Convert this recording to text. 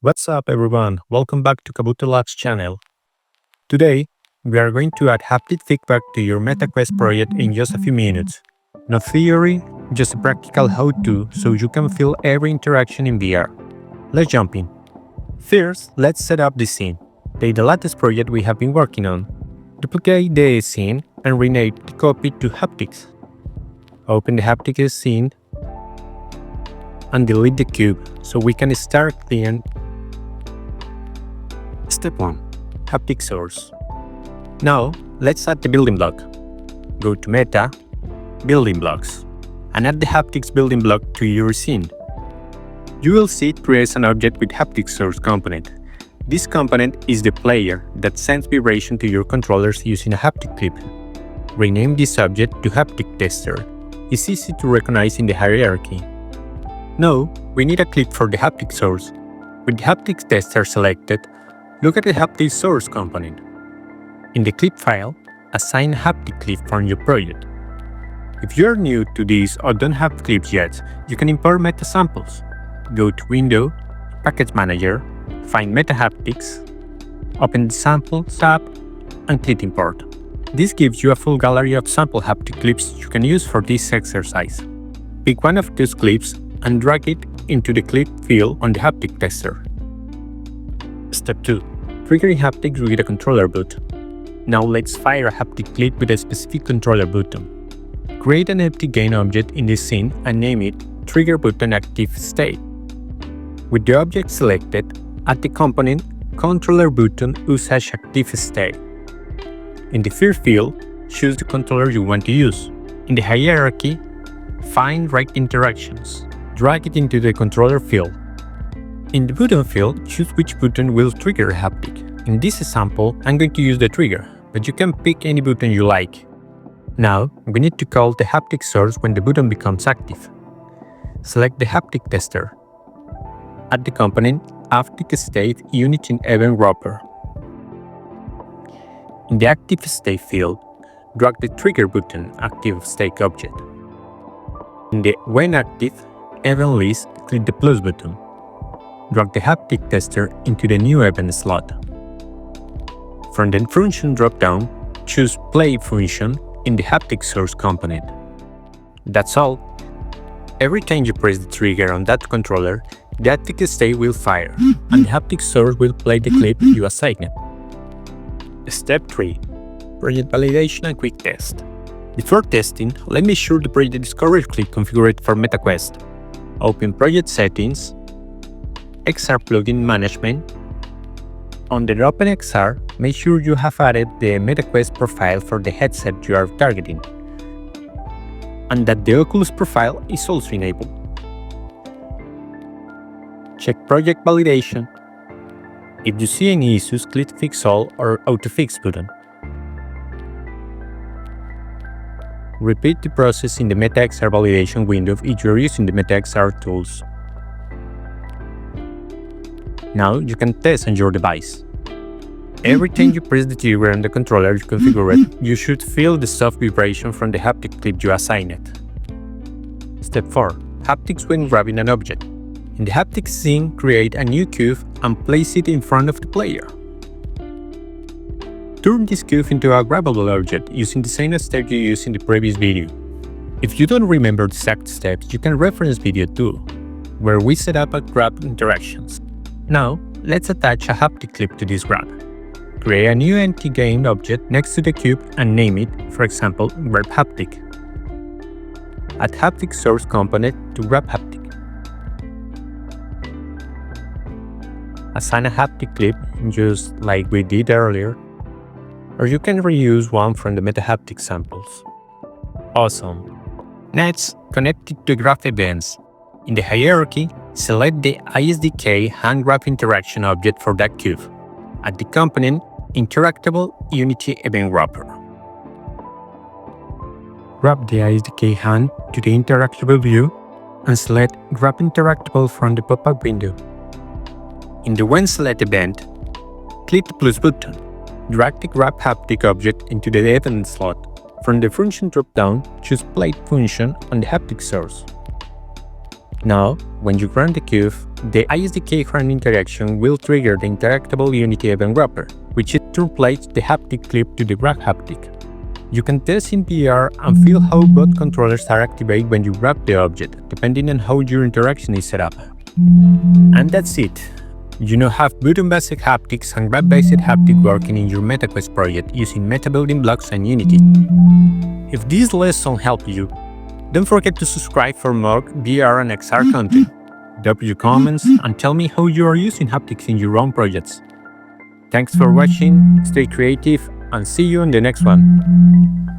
What's up everyone, welcome back to Kabuto Labs channel. Today, we are going to add haptic feedback to your MetaQuest project in just a few minutes. No theory, just a practical how-to so you can feel every interaction in VR. Let's jump in. First, let's set up the scene. Take the latest project we have been working on. Duplicate the scene and rename the copy to Haptics. Open the Haptic scene and delete the cube so we can start clearing. Step 1. Haptic Source. Now, let's add the building block. Go to Meta, Building Blocks, and add the Haptics building block to your scene. You will see it creates an object with Haptic Source component. This component is the player that sends vibration to your controllers using a haptic clip. Rename this object to Haptic Tester. It's easy to recognize in the hierarchy. Now, we need a clip for the Haptic Source. With the Haptic Tester selected, look at the Haptic Source component. In the clip file, assign a haptic clip from your project. If you are new to this or don't have clips yet, you can import meta samples. Go to Window, Package Manager, find Meta Haptics, open the Samples tab, and click Import. This gives you a full gallery of sample haptic clips you can use for this exercise. Pick one of those clips and drag it into the clip field on the Haptic Tester. Step 2. Triggering haptics with a controller boot. Now let's fire a haptic clip with a specific controller button. Create an empty game object in this scene and name it Trigger Button Active State. With the object selected, add the component Controller Button Usage Active State. In the first field, choose the controller you want to use. In the hierarchy, find Right Interactions. Drag it into the controller field. In the button field, choose which button will trigger a haptic. In this example, I'm going to use the trigger, but you can pick any button you like. Now, we need to call the Haptic Source when the button becomes active. Select the Haptic Tester. Add the component Haptic State Unit in Event Wrapper. In the Active State field, drag the Trigger Button Active State object. In the When Active Event list, click the plus button. Drag the Haptic Tester into the new event slot. From the function drop-down, choose Play function in the Haptic Source component. That's all. Every time you press the trigger on that controller, the Haptic State will fire, and the Haptic Source will play the clip you assigned. Step 3. Project Validation and Quick Test. Before testing, let me ensure the project is correctly configured for MetaQuest. Open Project Settings, XR Plugin Management. Under OpenXR, make sure you have added the MetaQuest profile for the headset you are targeting, and that the Oculus profile is also enabled. Check Project Validation. If you see any issues, click Fix All or Auto-Fix button. Repeat the process in the MetaXR validation window if you are using the MetaXR tools. Now you can test on your device. Every time you press the trigger on the controller you configure it, you should feel the soft vibration from the haptic clip you assigned it. Step 4. Haptics when grabbing an object. In the Haptic scene, create a new cube and place it in front of the player. Turn this cube into a grabbable object using the same step you used in the previous video. If you don't remember the exact steps, you can reference video 2, where we set up a grab interactions. Now, let's attach a haptic clip to this grab. Create a new empty game object next to the cube and name it, for example, Grab Haptic. Add Haptic Source component to Grab Haptic. Assign a haptic clip just like we did earlier, or you can reuse one from the MetaHaptic samples. Awesome! Next, connect it to graph events. In the hierarchy, select the ISDK hand graph interaction object for that cube. Add the component Interactable Unity Event Wrapper. Grab the ISDK hand to the interactable view and select Grab Interactable from the pop-up window. In the When Select event, click the plus button. Drag the Grab Haptic object into the event slot. From the function drop-down, choose Play function on the Haptic Source. Now, when you run the cube, The ISDK for an interaction will trigger the interactable Unity event wrapper, which interpolates the haptic clip to the graph haptic. You can test in VR and feel how both controllers are activated when you wrap the object, depending on how your interaction is set up. And that's it. You now have button-based haptics and graph-based haptic working in your MetaQuest project using meta building blocks and Unity. If this lesson helped you, don't forget to subscribe for more VR and XR content. Drop your comments and tell me how you are using haptics in your own projects. Thanks for watching, stay creative, and see you in the next one.